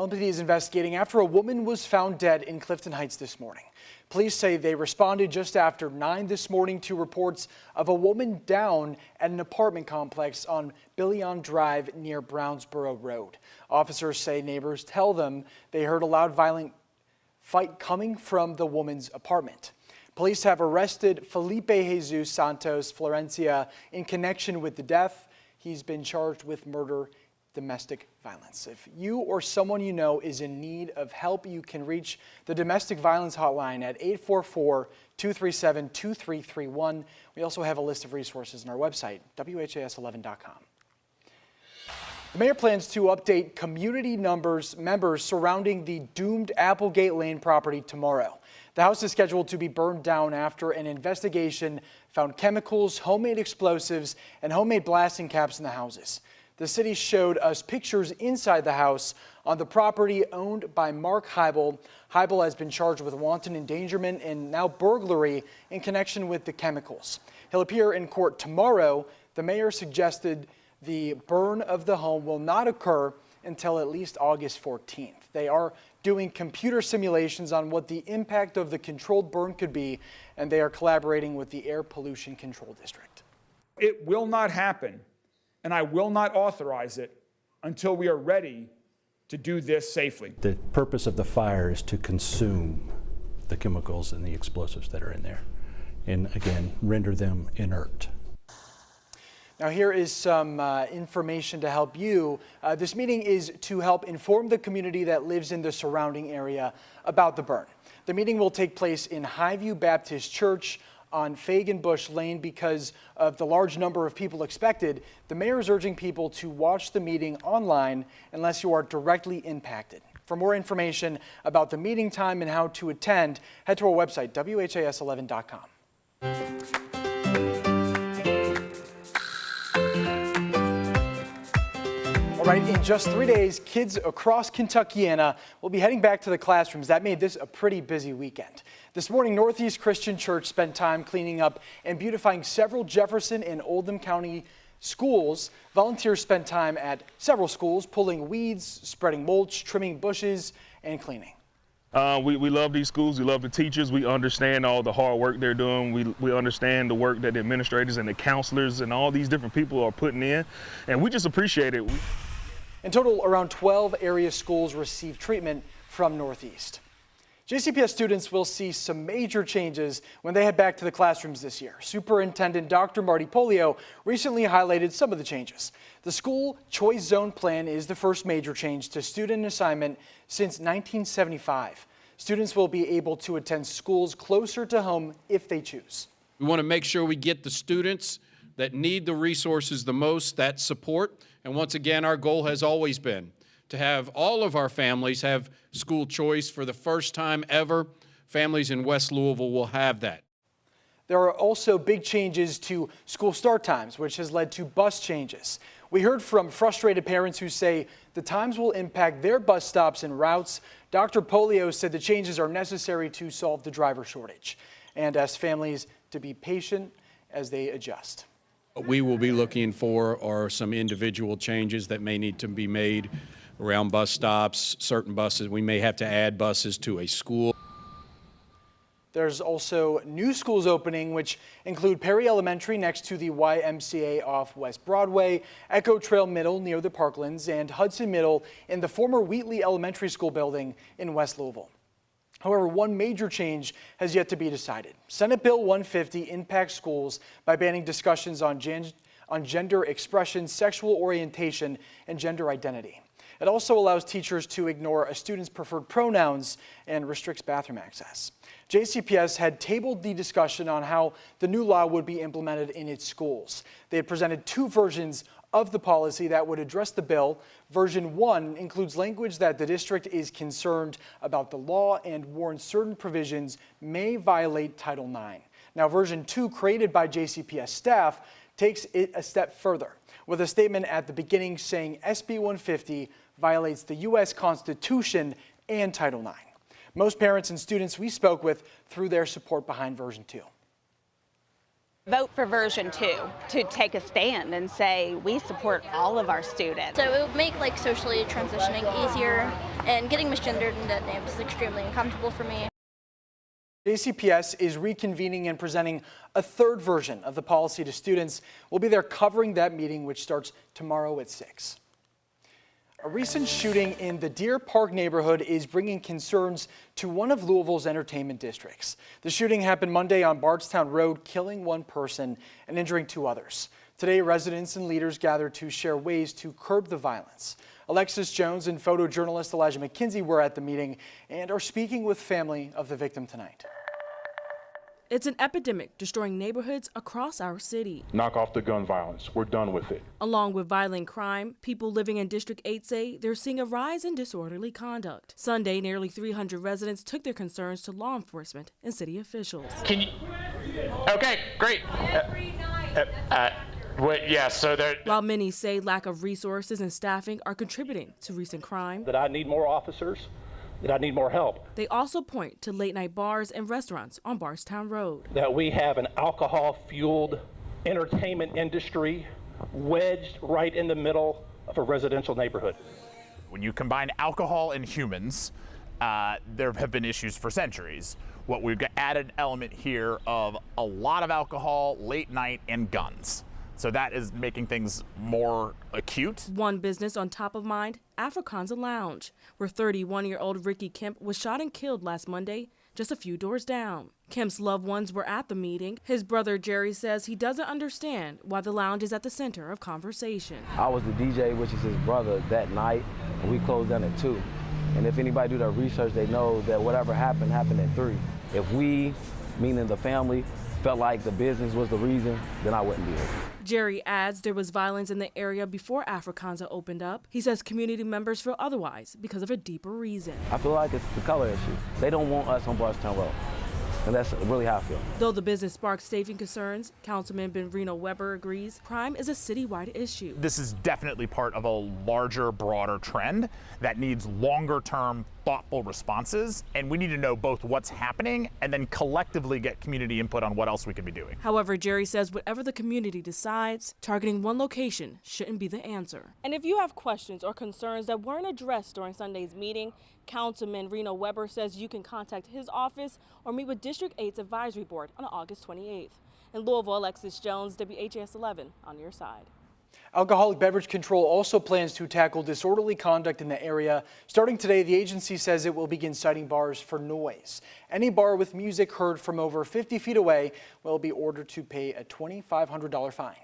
LAPD is investigating after a woman was found dead in Clifton Heights this morning. Police say they responded just after 9 this morning to reports of a woman down at an apartment complex on Billion Drive near Brownsboro Road. Officers say neighbors tell them they heard a loud, violent fight coming from the woman's apartment. Police have arrested Felipe Jesus Santos Florencia in connection with the death. He's been charged with murder, domestic violence. If you or someone you know is in need of help, you can reach the domestic violence hotline at 844-237-2331. We also have a list of resources on our website, WHAS11.com. The mayor plans to update community members surrounding the doomed Applegate Lane property tomorrow. The house is scheduled to be burned down after an investigation found chemicals, homemade explosives, and homemade blasting caps in the houses. The city showed us pictures inside the house on the property owned by Mark Heibel. Heibel has been charged with wanton endangerment and now burglary in connection with the chemicals. He'll appear in court tomorrow. The mayor suggested the burn of the home will not occur until at least August 14th. They are doing computer simulations on what the impact of the controlled burn could be, and they are collaborating with the Air Pollution Control District. It will not happen, and I will not authorize it until we are ready to do this safely. The purpose of the fire is to consume the chemicals and the explosives that are in there, and again, render them inert. Now here is some information to help you. This meeting is to help inform the community that lives in the surrounding area about the burn. The meeting will take place in Highview Baptist Church on Fagan-Bush Lane. Because of the large number of people expected, the mayor is urging people to watch the meeting online unless you are directly impacted. For more information about the meeting time and how to attend, head to our website, WHAS11.com. All right, in just 3 days, kids across Kentuckiana will be heading back to the classrooms. That made this a pretty busy weekend. This morning, Northeast Christian Church spent time cleaning up and beautifying several Jefferson and Oldham County schools. Volunteers spent time at several schools, pulling weeds, spreading mulch, trimming bushes, and cleaning. We love these schools. We love the teachers. We understand all the hard work they're doing. We understand the work that the administrators and the counselors and all these different people are putting in, and we just appreciate it. In total, around 12 area schools received treatment from Northeast. JCPS students will see some major changes when they head back to the classrooms this year. Superintendent Dr. Marty Polio recently highlighted some of the changes. The school choice zone plan is the first major change to student assignment since 1975. Students will be able to attend schools closer to home if they choose. We want to make sure we get the students that need the resources the most, that support. And once again, our goal has always been to have all of our families have school choice. For the first time ever, families in West Louisville will have that. There are also big changes to school start times, which has led to bus changes. We heard from frustrated parents who say the times will impact their bus stops and routes. Dr. Polio said the changes are necessary to solve the driver shortage and asked families to be patient as they adjust. What we will be looking for are some individual changes that may need to be made around bus stops, certain buses. We may have to add buses to a school. There's also new schools opening, which include Perry Elementary next to the YMCA off West Broadway, Echo Trail Middle near the Parklands, and Hudson Middle in the former Wheatley Elementary School building in West Louisville. However, one major change has yet to be decided. Senate Bill 150 impacts schools by banning discussions on gender expression, sexual orientation, and gender identity. It also allows teachers to ignore a student's preferred pronouns and restricts bathroom access. JCPS had tabled the discussion on how the new law would be implemented in its schools. They had presented two versions of the policy that would address the bill. Version 1 includes language that the district is concerned about the law and warns certain provisions may violate Title IX. Now, version 2, created by JCPS staff, takes it a step further, with a statement at the beginning saying SB 150 violates the U.S. Constitution and Title IX. Most parents and students we spoke with threw their support behind version 2. Vote for version 2 to take a stand and say we support all of our students. So it would make socially transitioning easier and getting misgendered and dead named is extremely uncomfortable for me. JCPS is reconvening and presenting a third version of the policy to students. We'll be there covering that meeting, which starts tomorrow at 6. A recent shooting in the Deer Park neighborhood is bringing concerns to one of Louisville's entertainment districts. The shooting happened Monday on Bardstown Road, killing one person and injuring 2 others. Today, residents and leaders gathered to share ways to curb the violence. Alexis Jones and photojournalist Elijah McKenzie were at the meeting and are speaking with family of the victim tonight. It's an epidemic destroying neighborhoods across our city. Knock off the gun violence. We're done with it. Along with violent crime, people living in District 8 say they're seeing a rise in disorderly conduct. Sunday, nearly 300 residents took their concerns to law enforcement and city officials. Okay, great. While many say lack of resources and staffing are contributing to recent crime, that I need more officers, that I need more help. They also point to late-night bars and restaurants on Bardstown Road. That we have an alcohol-fueled entertainment industry wedged right in the middle of a residential neighborhood. When you combine alcohol and humans, there have been issues for centuries. What we've got added element here of a lot of alcohol, late night, and guns. So that is making things more acute. One business on top of mind, Afrikaanse Lounge, where 31-year-old Ricky Kemp was shot and killed last Monday, just a few doors down. Kemp's loved ones were at the meeting. His brother Jerry says he doesn't understand why the lounge is at the center of conversation. I was the DJ, which is his brother, that night, and we closed down at 2. And if anybody do their research, they know that whatever happened at 3. If we, meaning the family, felt like the business was the reason, then I wouldn't be here. Jerry adds there was violence in the area before Afrikaanse opened up. He says community members feel otherwise because of a deeper reason. I feel like it's the color issue. They don't want us on Bardstown Road. And that's really how I feel. Though the business sparks safety concerns, Councilman Ben Reno Weber agrees crime is a citywide issue. This is definitely part of a larger, broader trend that needs longer-term, thoughtful responses, and we need to know both what's happening and then collectively get community input on what else we could be doing. However, Jerry says whatever the community decides, targeting one location shouldn't be the answer. And if you have questions or concerns that weren't addressed during Sunday's meeting, Councilman Reno Weber says you can contact his office or meet with District 8's Advisory Board on August 28th. In Louisville, Alexis Jones, WHAS11 on your side. Alcoholic Beverage Control also plans to tackle disorderly conduct in the area. Starting today, the agency says it will begin citing bars for noise. Any bar with music heard from over 50 feet away will be ordered to pay a $2,500 fine.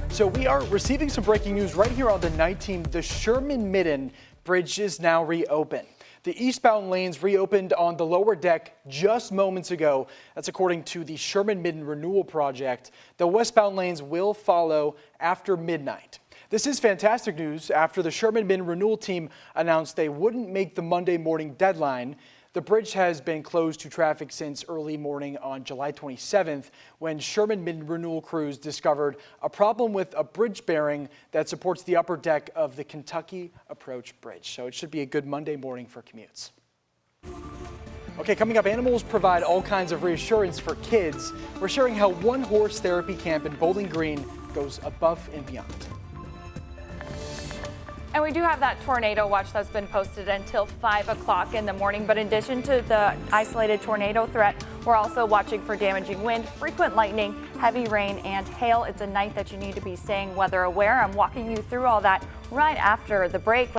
So we are receiving some breaking news right here on the night team. The Sherman Midden bridge is now reopened. The eastbound lanes reopened on the lower deck just moments ago. That's according to the Sherman Midden Renewal Project. The westbound lanes will follow after midnight. This is fantastic news after the Sherman Midden Renewal team announced they wouldn't make the Monday morning deadline. The bridge has been closed to traffic since early morning on July 27th when Sherman Midden Renewal crews discovered a problem with a bridge bearing that supports the upper deck of the Kentucky Approach Bridge. So it should be a good Monday morning for commutes. Okay, coming up, animals provide all kinds of reassurance for kids. We're sharing how one horse therapy camp in Bowling Green goes above and beyond. And we do have that tornado watch that's been posted until 5 o'clock in the morning. But in addition to the isolated tornado threat, we're also watching for damaging wind, frequent lightning, heavy rain, and hail. It's a night that you need to be staying weather aware. I'm walking you through all that right after the break.